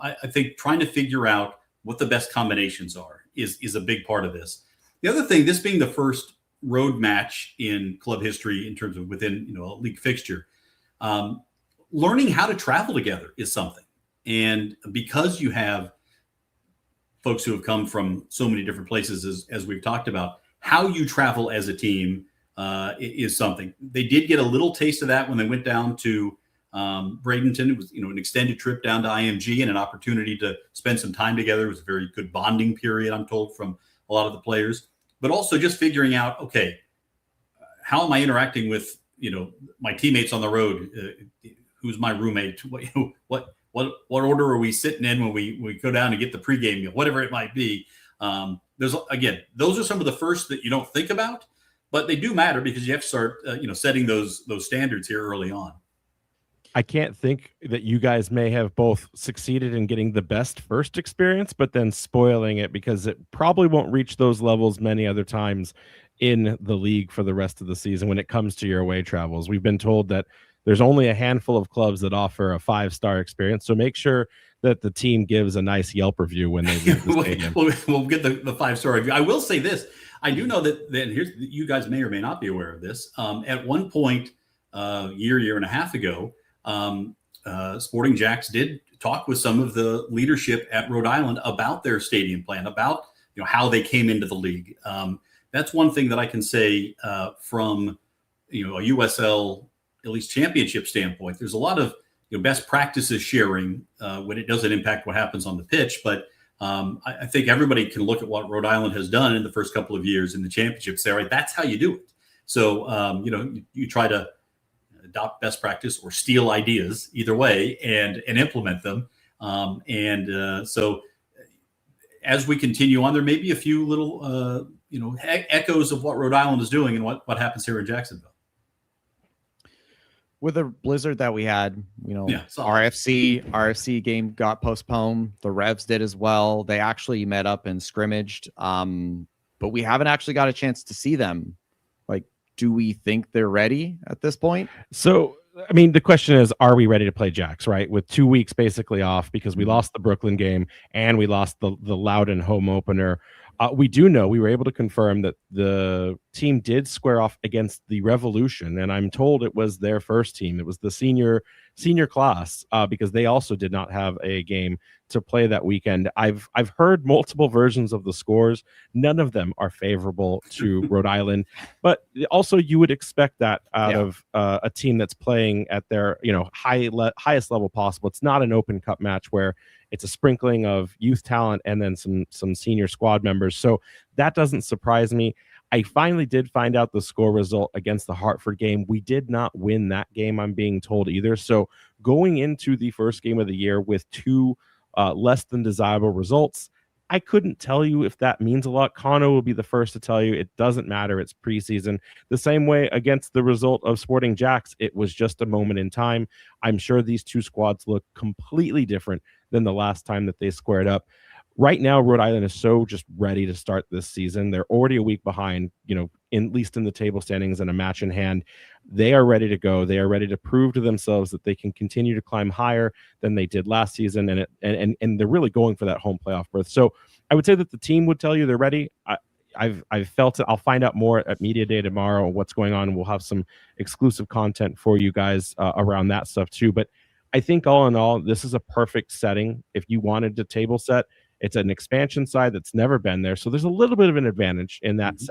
I think trying to figure out what the best combinations are is a big part of this. The other thing, this being the first road match in club history in terms of within a league fixture, learning how to travel together is something. And because you have folks who have come from so many different places, as we've talked about, how you travel as a team is something. They did get a little taste of that when they went down to Bradenton. It was, an extended trip down to IMG and an opportunity to spend some time together. It was a very good bonding period, I'm told, from a lot of the players. But also just figuring out, okay, how am I interacting with, my teammates on the road? Who's my roommate? What order are we sitting in when we go down and get the pregame meal, whatever it might be. Those are some of the first that you don't think about, but they do matter because you have to start, setting those standards here early on. I can't think that you guys may have both succeeded in getting the best first experience, but then spoiling it because it probably won't reach those levels many other times in the league for the rest of the season when it comes to your away travels. We've been told that there's only a handful of clubs that offer a 5-star experience, so make sure that the team gives a nice Yelp review when they leave the stadium. We'll get the 5-star review. I will say this. I do know that here's, you guys may or may not be aware of this. At one point, year and a half ago, Sporting Jax did talk with some of the leadership at Rhode Island about their stadium plan, about how they came into the league. That's one thing that I can say from a USL at least championship standpoint. There's a lot of best practices sharing when it doesn't impact what happens on the pitch, but I think everybody can look at what Rhode Island has done in the first couple of years in the championship. Say, all right, that's how you do it. So you try to adopt best practice or steal ideas either way and implement them. So as we continue on, there may be a few little, echoes of what Rhode Island is doing and what happens here in Jacksonville. With the blizzard that we had, RIFC game got postponed. The Revs did as well. They actually met up and scrimmaged, but we haven't actually got a chance to see them. Like, do we think they're ready at this point? So, I mean, the question is, are we ready to play Jax, right? With 2 weeks basically off because we lost the Brooklyn game and we lost the Loudoun home opener. We do know, we were able to confirm that the team did square off against the Revolution, and I'm told it was their first team. It was the senior class because they also did not have a game to play that weekend. I've heard multiple versions of the scores. None of them are favorable to Rhode Island, but also you would expect that out of a team that's playing at their highest level possible. It's not an Open Cup match where it's a sprinkling of youth talent and then some senior squad members. So that doesn't surprise me. I finally did find out the score result against the Hartford game. We did not win that game, I'm being told, either. So going into the first game of the year with two less than desirable results, I couldn't tell you if that means a lot. Connor will be the first to tell you it doesn't matter. It's preseason. The same way against the result of Sporting Jax, it was just a moment in time. I'm sure these two squads look completely different than the last time that they squared up. Right now, Rhode Island is so just ready to start this season. They're already a week behind, at least in the table standings and a match in hand. They are ready to go. They are ready to prove to themselves that they can continue to climb higher than they did last season, and they're really going for that home playoff berth. So I would say that the team would tell you they're ready. I've felt it. I'll find out more at Media Day tomorrow what's going on. We'll have some exclusive content for you guys around that stuff too. But I think all in all, this is a perfect setting if you wanted to table set. It's an expansion side that's never been there. So there's a little bit of an advantage in that. Mm-hmm.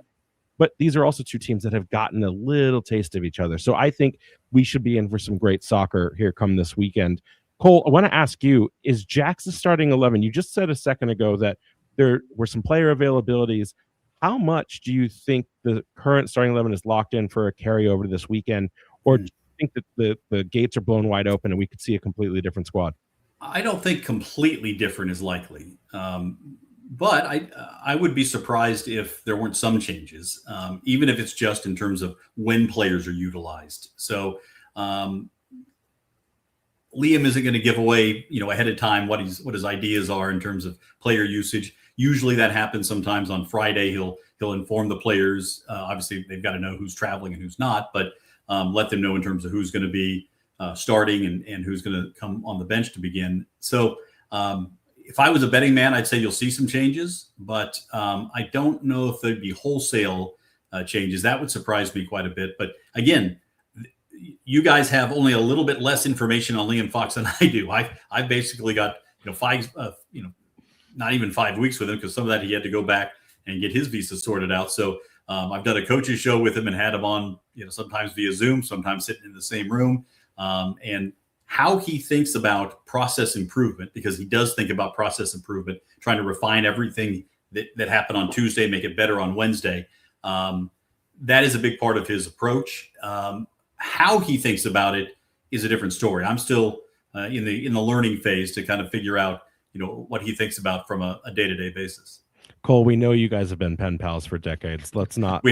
But these are also two teams that have gotten a little taste of each other. So I think we should be in for some great soccer here come this weekend. Cole, I want to ask you, is Jax's starting 11? You just said a second ago that there were some player availabilities. How much do you think the current starting 11 is locked in for a carryover this weekend? Or do you think that the gates are blown wide open and we could see a completely different squad? I don't think completely different is likely, but I would be surprised if there weren't some changes, even if it's just in terms of when players are utilized. So Liam isn't going to give away, ahead of time what his ideas are in terms of player usage. Usually that happens sometimes on Friday. He'll inform the players. Obviously, they've got to know who's traveling and who's not, but let them know in terms of who's going to be starting and who's going to come on the bench to begin. So if I was a betting man, I'd say you'll see some changes, but I don't know if there'd be wholesale changes. That would surprise me quite a bit. But again, you guys have only a little bit less information on Liam Fox than I do. I've basically got not even 5 weeks with him because some of that he had to go back and get his visa sorted out. So I've done a coach's show with him and had him on, sometimes via Zoom, sometimes sitting in the same room. And how he thinks about process improvement, because he does think about process improvement, trying to refine everything that happened on Tuesday, make it better on Wednesday. That is a big part of his approach. How he thinks about it is a different story. I'm still in the learning phase to kind of figure out, what he thinks about from a day-to-day basis. Cole, we know you guys have been pen pals for decades. Let's not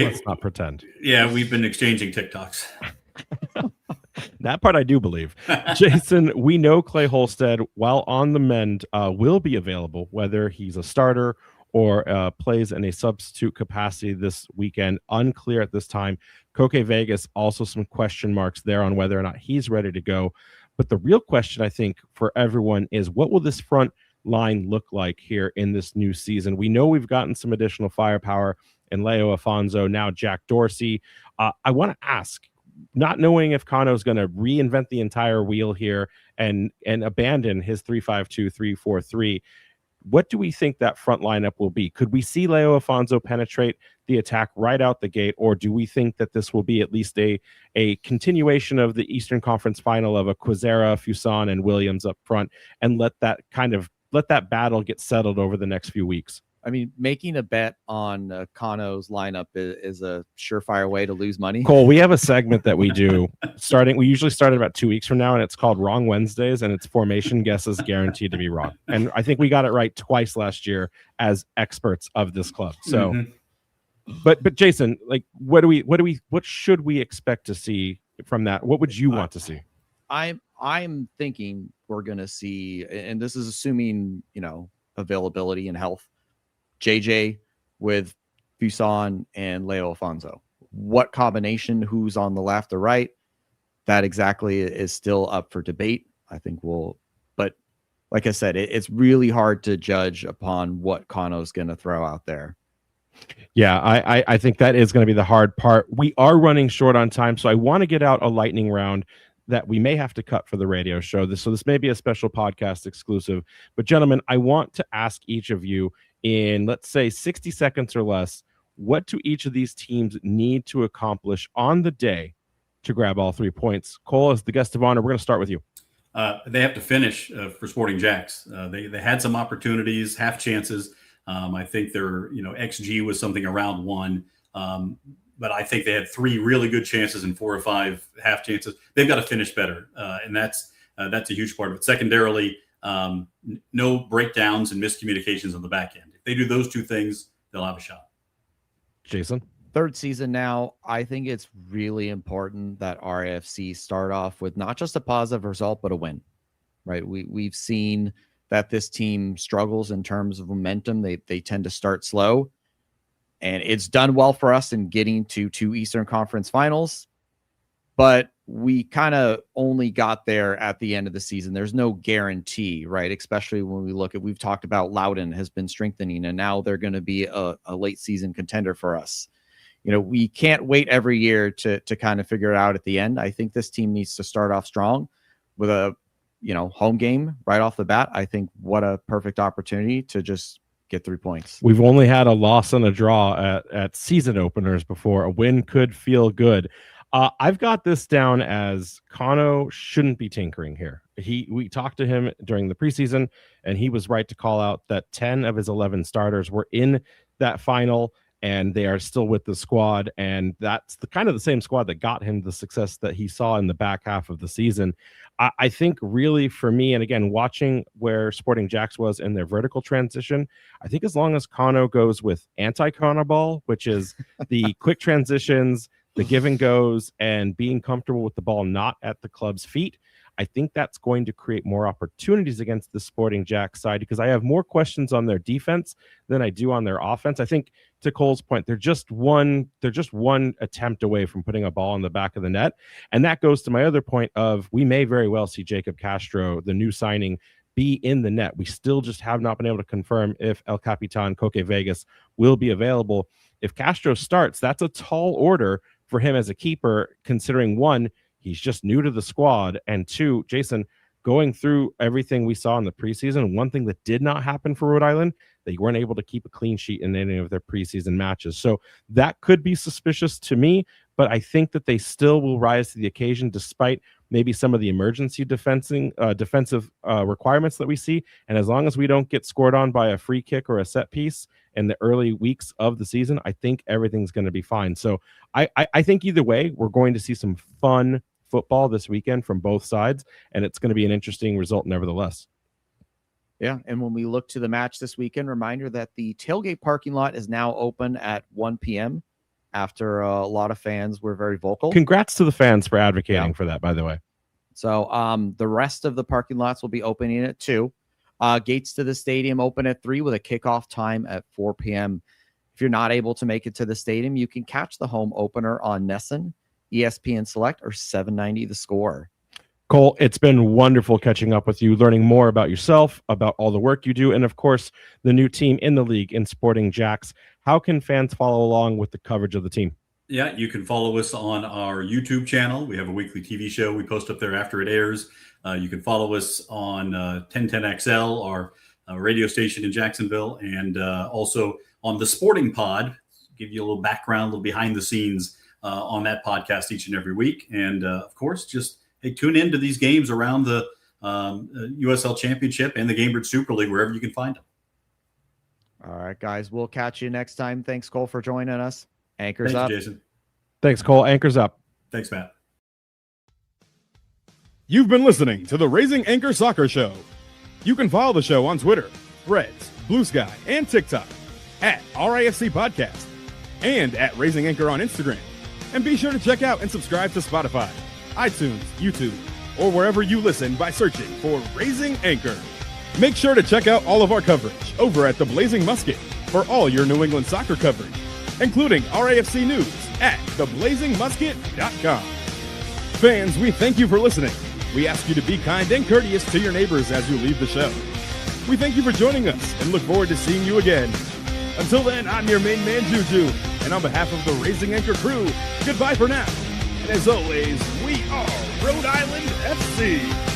pretend. Yeah, we've been exchanging TikToks. That part I do believe. Jason, we know Clay Holstead, while on the mend, will be available, whether he's a starter or plays in a substitute capacity this weekend. Unclear at this time. Koke Vegas, also some question marks there on whether or not he's ready to go. But the real question, I think, for everyone is, what will this front line look like here in this new season? We know we've gotten some additional firepower in Leo Afonso, now Jack Dorsey. I want to ask, not knowing if Kano is going to reinvent the entire wheel here and abandon his 3-5-2, 3-4-3, what do we think that front lineup will be? Could we see Leo Afonso penetrate the attack right out the gate, or do we think that this will be at least a continuation of the Eastern Conference final of a Quezera, Fuson, and Williams up front, and let that battle get settled over the next few weeks? I mean, making a bet on Kano's lineup is a surefire way to lose money. Cole, we have a segment that we do we usually start about 2 weeks from now, and it's called Wrong Wednesdays, and it's formation guesses guaranteed to be wrong. And I think we got it right twice last year as experts of this club. So, but Jason, like, what should we expect to see from that? What would you want to see? I'm thinking we're going to see, and this is assuming, availability and health, JJ with Fuson and Leo Afonso. What combination, who's on the left or right, that exactly is still up for debate. I think but like I said, it's really hard to judge upon what Kano's going to throw out there. Yeah, I think that is going to be the hard part. We are running short on time, so I want to get out a lightning round that we may have to cut for the radio show. This may be a special podcast exclusive. But gentlemen, I want to ask each of you in, let's say, 60 seconds or less, what do each of these teams need to accomplish on the day to grab all 3 points? Cole, as the guest of honor, we're going to start with you. They have to finish for Sporting Jax. They had some opportunities, half chances. I think their XG was something around 1. But I think they had 3 really good chances and 4 or 5 half chances. They've got to finish better, and that's a huge part of it. Secondarily, no breakdowns and miscommunications on the back end. If they do those 2 things, they'll have a shot. Jason? Third season now, I think it's really important that RIFC start off with not just a positive result, but a win, right? We've seen that this team struggles in terms of momentum. They tend to start slow. And it's done well for us in getting to 2 Eastern Conference finals, but we kind of only got there at the end of the season. There's no guarantee, right? Especially when we look at, we've talked about Loudoun has been strengthening, and now they're going to be a late season contender for us. We can't wait every year to kind of figure it out at the end. I think this team needs to start off strong with a, home game right off the bat. I think what a perfect opportunity to just get 3 points. We've only had a loss and a draw at season openers before. A win could feel good. I've got this down as Kano shouldn't be tinkering here. We talked to him during the preseason, and he was right to call out that 10 of his 11 starters were in that final, and they are still with the squad. And that's the same squad that got him the success that he saw in the back half of the season. I think really for me, and again, watching where Sporting Jax was in their vertical transition, I think as long as Kano goes with anti-Kano ball, which is the quick transitions, the give and goes, and being comfortable with the ball not at the club's feet, I think that's going to create more opportunities against the Sporting Jax side, because I have more questions on their defense than I do on their offense. I think, to Cole's point, they're just one attempt away from putting a ball in the back of the net. And that goes to my other point of, we may very well see Jacob Castro, the new signing, be in the net. We still just have not been able to confirm if El Capitan Koke Vegas will be available. If Castro starts, that's a tall order for him as a keeper, considering 1, he's just new to the squad, and 2, Jason, going through everything we saw in the preseason, one thing that did not happen for Rhode Island, they weren't able to keep a clean sheet in any of their preseason matches. So that could be suspicious to me, but I think that they still will rise to the occasion despite maybe some of the emergency defensive requirements that we see. And as long as we don't get scored on by a free kick or a set piece in the early weeks of the season, I think everything's going to be fine. So I think either way, we're going to see some fun football this weekend from both sides, and it's going to be an interesting result nevertheless. Yeah, and when we look to the match this weekend, reminder that the tailgate parking lot is now open at 1 p.m. after a lot of fans were very vocal. Congrats to the fans for advocating for that, by the way. So the rest of the parking lots will be opening at 2. Gates to the stadium open at 3 with a kickoff time at 4 p.m. If you're not able to make it to the stadium, you can catch the home opener on Nesson, ESPN Select, or 790 The Score. Cole, it's been wonderful catching up with you, learning more about yourself, about all the work you do, and of course, the new team in the league in Sporting Jax. How can fans follow along with the coverage of the team? Yeah, you can follow us on our YouTube channel. We have a weekly TV show we post up there after it airs. You can follow us on 1010XL, our radio station in Jacksonville, and also on the Sporting Pod. Give you a little background, a little behind the scenes on that podcast each and every week. And of course, just tune in to these games around the USL Championship and the Gamebird Super League, wherever you can find them. All right, guys, we'll catch you next time. Thanks, Cole, for joining us. Anchors Thank up. you, Jason. Thanks, Cole. Anchors up. Thanks, Matt. You've been listening to the Raising Anchor Soccer Show. You can follow the show on Twitter, Threads, Blue Sky, and TikTok at RIFC Podcast and at Raising Anchor on Instagram. And be sure to check out and subscribe to Spotify, iTunes, YouTube, or wherever you listen by searching for Raising Anchor. Make sure to check out all of our coverage over at the Blazing Musket for all your New England soccer coverage, including RAFC news at theblazingmusket.com. Fans, we thank you for listening. We ask you to be kind and courteous to your neighbors as you leave the show. We thank you for joining us and look forward to seeing you again. Until then, I'm your main man, Juju, and on behalf of the Raising Anchor crew, goodbye for now. And as always, we are Rhode Island FC.